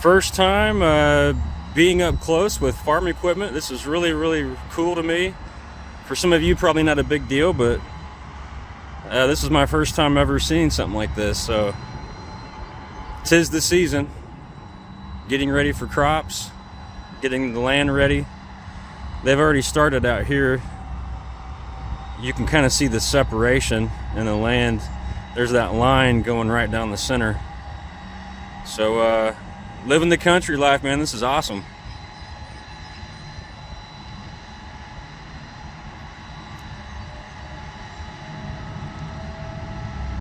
First time being up close with farm equipment. This is really cool to me. For some of you, probably not a big deal, but this is my first time ever seeing something like this. So 'tis the season. Getting ready for crops, getting the land ready. They've already started out here. You can kind of see the separation in the land. There's that line going right down the center. So living the country life, man. This is awesome.